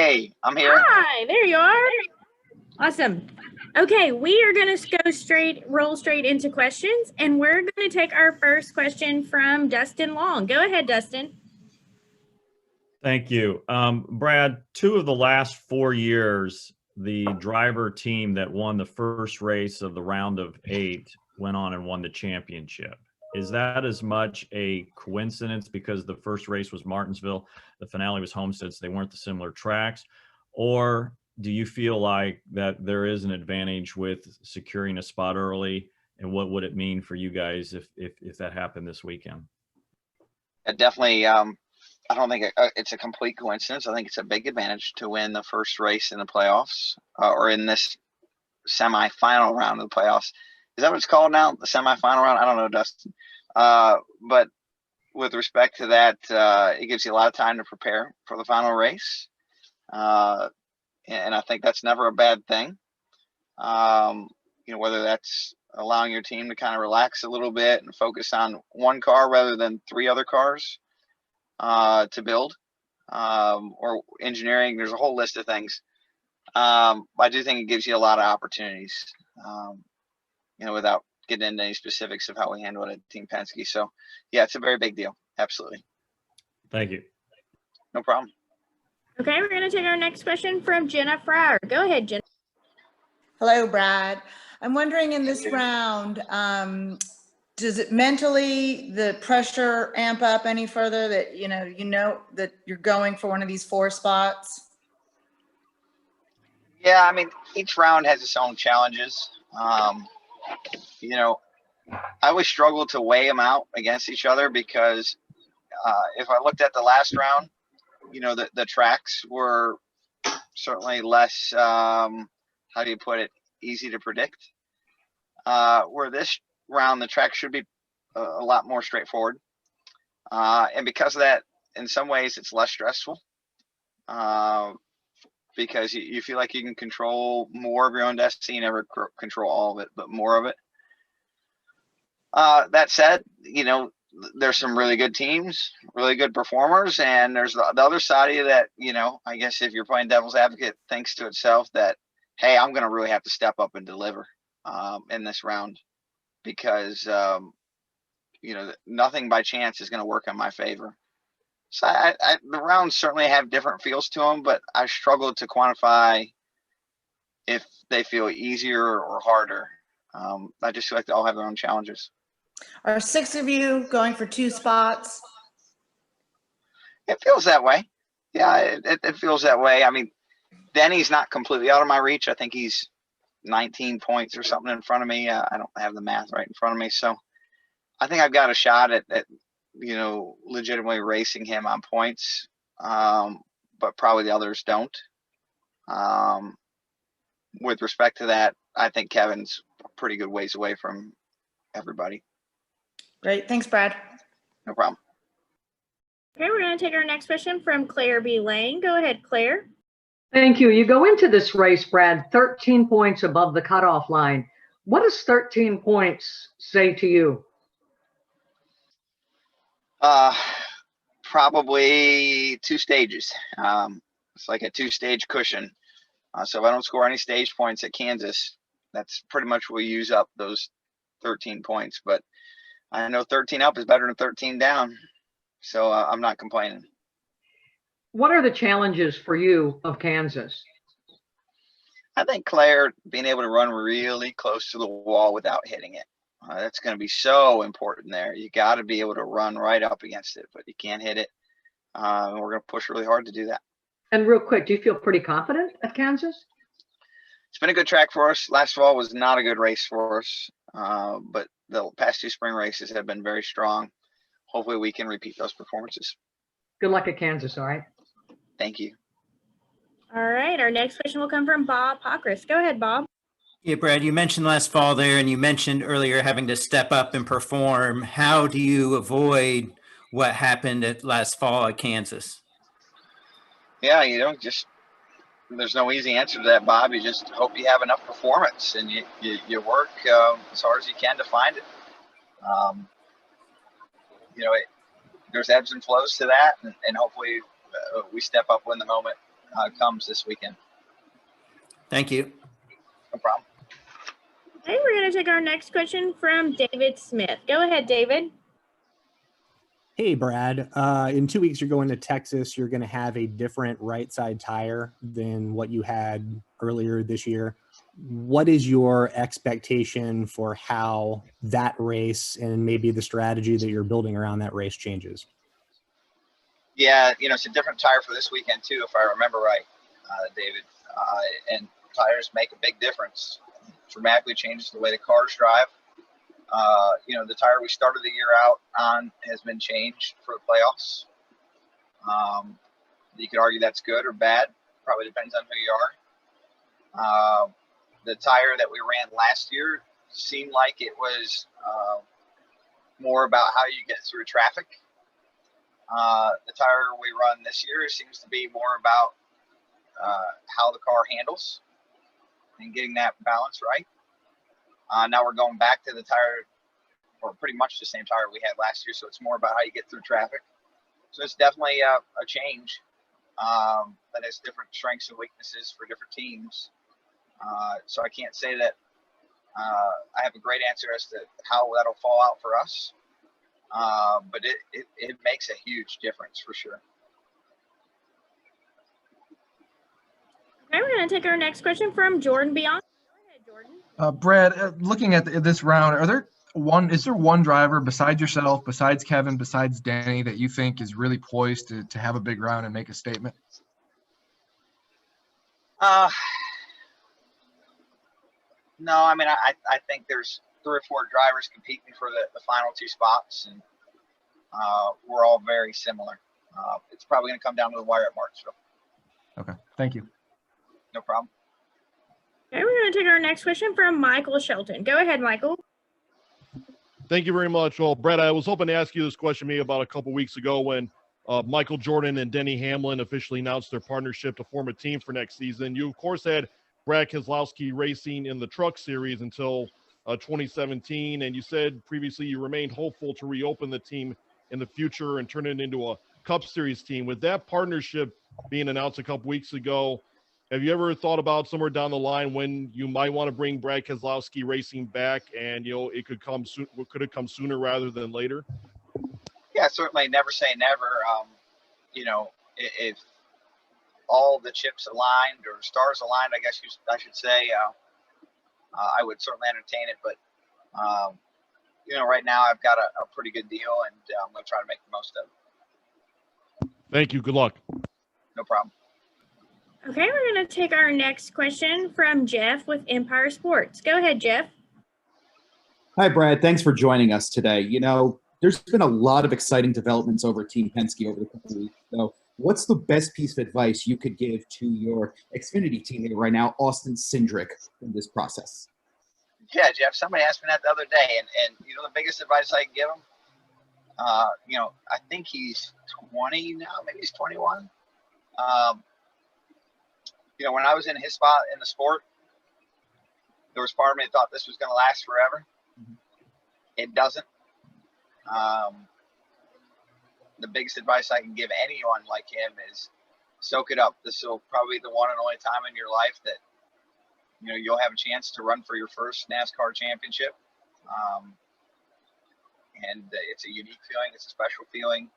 Hey, I'm here. Hi, there you are. Awesome. Okay, we are going to roll straight into questions, and we're going to take our first question from Dustin Long. Go ahead, Dustin. Thank you. Brad, 2 of the last 4 years, the driver team that won the first race of the round of 8 went on and won the championship. Is that as much a coincidence because the first race was Martinsville, the finale was Homestead, so they weren't the similar tracks? Or do you feel like that there is an advantage with securing a spot early, and what would it mean for you guys if that happened this weekend? Definitely, I don't think it's a complete coincidence. I think it's a big advantage to win the first race in the playoffs or in this semifinal round of the playoffs. Is that what it's called now? The semifinal round? I don't know, Dustin. But with respect to that, it gives you a lot of time to prepare for the final race. And I think that's never a bad thing. Whether that's allowing your team to kind of relax a little bit and focus on one car rather than 3 other cars to build, or engineering. There's a whole list of things. I do think it gives you a lot of opportunities, without getting into any specifics of how we handle it at Team Penske. So, yeah, it's a very big deal. Absolutely. Thank you. No problem. Okay, we're going to take our next question from Jenna Fryer. Go ahead, Jenna. Hello, Brad. I'm wondering in this round, does it mentally, the pressure amp up any further that, you know that you're going for one of these 4 spots? Yeah, I mean, each round has its own challenges. I always struggle to weigh them out against each other because if I looked at the last round, the tracks were certainly less, how do you put it, easy to predict. Where this round, the track should be a lot more straightforward. And because of that, in some ways, it's less stressful because you feel like you can control more of your own destiny. You never control all of it, but more of it. That said, there's some really good teams, really good performers, and there's the other side of you that, I guess if you're playing devil's advocate, thinks to itself that, hey, I'm going to really have to step up and deliver in this round because, nothing by chance is going to work in my favor. So the rounds certainly have different feels to them, but I struggle to quantify if they feel easier or harder. I just feel like they all have their own challenges. Are 6 of you going for 2 spots? It feels that way. Yeah, it feels that way. I mean, Denny's not completely out of my reach. I think he's 19 points or something in front of me. I don't have the math right in front of me. So I think I've got a shot at legitimately racing him on points, but probably the others don't. With respect to that, I think Kevin's a pretty good ways away from everybody. Great. Thanks, Brad. No problem. Okay, we're going to take our next question from Claire B. Lane. Go ahead, Claire. Thank you. You go into this race, Brad, 13 points above the cutoff line. What does 13 points say to you? Probably 2 stages. It's like a 2-stage cushion. So if I don't score any stage points at Kansas, that's pretty much what we use up those 13 points. But I know 13 up is better than 13 down. So I'm not complaining. What are the challenges for you of Kansas? I think, Claire, being able to run really close to the wall without hitting it. That's going to be so important there. You got to be able to run right up against it, but you can't hit it. We're going to push really hard to do that. And real quick, do you feel pretty confident at Kansas? It's been a good track for us. Last fall was not a good race for us, but the past 2 spring races have been very strong. Hopefully we can repeat those performances. Good luck at Kansas, all right? Thank you. All right, our next question will come from Bob Pockris. Go ahead, Bob. Yeah, Brad, you mentioned last fall there, and you mentioned earlier having to step up and perform. How do you avoid what happened at last fall at Kansas? Yeah, there's no easy answer to that, Bob. You just hope you have enough performance and you work as hard as you can to find it. There's ebbs and flows to that, and hopefully we step up when the moment comes this weekend. Thank you. No problem. Okay, we're going to take our next question from David Smith. Go ahead, David. Hey, Brad. In 2 weeks, you're going to Texas. You're going to have a different right side tire than what you had earlier this year. What is your expectation for how that race and maybe the strategy that you're building around that race changes? Yeah, it's a different tire for this weekend too, if I remember right, David. And tires make a big difference. Dramatically changes the way the cars drive. The tire we started the year out on has been changed for the playoffs. You could argue that's good or bad. Probably depends on who you are. The tire that we ran last year seemed like it was more about how you get through traffic. The tire we run this year seems to be more about how the car handles and getting that balance right. Now we're going back to the tire, or pretty much the same tire we had last year, so it's more about how you get through traffic. So it's definitely a change that has different strengths and weaknesses for different teams. So I can't say that I have a great answer as to how that'll fall out for us, but it makes a huge difference for sure. Okay, we're going to take our next question from Jordan Bianchi. Go ahead, Jordan. Brad, looking at this round, is there one driver besides yourself, besides Kevin, besides Danny, that you think is really poised to have a big round and make a statement? No, I mean, I think there's 3 or 4 drivers competing for the final 2 spots, and we're all very similar. It's probably going to come down to the wire at Martinsville. Okay, thank you. No problem. Okay, we're going to take our next question from Michael Shelton. Go ahead, Michael. Thank you very much. Well, Brett, I was hoping to ask you this question maybe about a couple weeks ago when Michael Jordan and Denny Hamlin officially announced their partnership to form a team for next season. You, of course, had Brad Keselowski racing in the Truck Series until 2017, and you said previously you remained hopeful to reopen the team in the future and turn it into a Cup Series team. With that partnership being announced a couple weeks ago, have you ever thought about somewhere down the line when you might want to bring Brad Keselowski racing back, and it could come soon? Could it come sooner rather than later? Yeah, certainly. Never say never. If all the chips aligned or stars aligned, I guess I should say, I would certainly entertain it. But right now I've got a pretty good deal, and I'm going to try to make the most of it. Thank you. Good luck. No problem. Okay, we're going to take our next question from Jeff with Empire Sports. Go ahead, Jeff. Hi, Brad. Thanks for joining us today. There's been a lot of exciting developments over Team Penske over the couple of weeks. So what's the best piece of advice you could give to your Xfinity teammate right now, Austin Cindric, in this process? Yeah, Jeff, somebody asked me that the other day, and the biggest advice I can give him, I think he's 20 now, maybe he's 21. When I was in his spot in the sport, there was part of me that thought this was going to last forever. It doesn't. The biggest advice I can give anyone like him is soak it up. This will probably be the one and only time in your life that you'll have a chance to run for your first NASCAR championship. And it's a unique feeling. It's a special feeling.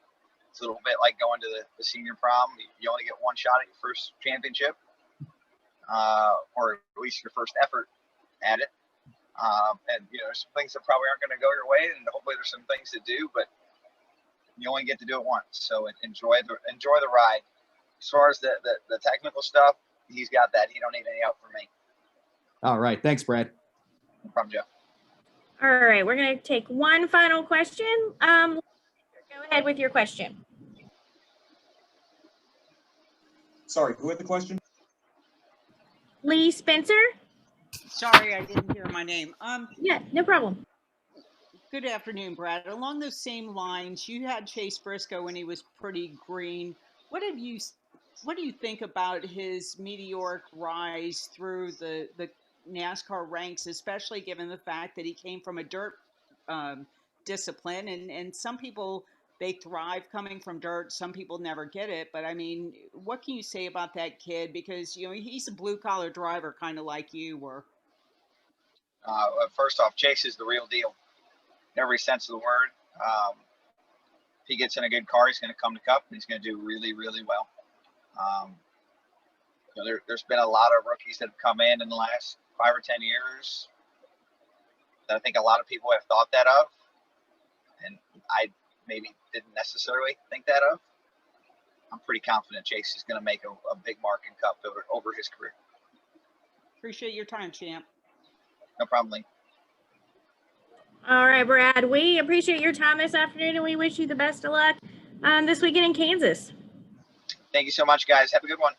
It's a little bit like going to the senior prom. You only get one shot at your first championship, or at least your first effort at it. And there's some things that probably aren't going to go your way, and hopefully there's some things to do, but you only get to do it once. So enjoy the ride. As far as the technical stuff, he's got that. He don't need any help from me. All right. Thanks, Brad. No problem, Jeff. All right, we're going to take one final question. Go ahead with your question. Sorry, who had the question? Lee Spencer. Sorry, I didn't hear my name. Yeah, no problem. Good afternoon, Brad. Along those same lines, you had Chase Briscoe when he was pretty green. What do you think about his meteoric rise through the NASCAR ranks, especially given the fact that he came from a dirt discipline, and some people they thrive coming from dirt. Some people never get it, but I mean, what can you say about that kid? Because, you know, he's a blue collar driver, kind of like you were. First off, Chase is the real deal in every sense of the word. If he gets in a good car, he's going to come to Cup and he's going to do really, really well. You know, there's been a lot of rookies that have come in the last 5 or 10 years that I think a lot of people have thought that of, and I maybe didn't necessarily think that of. I'm pretty confident Chase is going to make a big mark in Cup over his career. Appreciate your time, champ. No problem, Lee. All right, Brad, we appreciate your time this afternoon, and we wish you the best of luck this weekend in Kansas. Thank you so much, guys. Have a good one.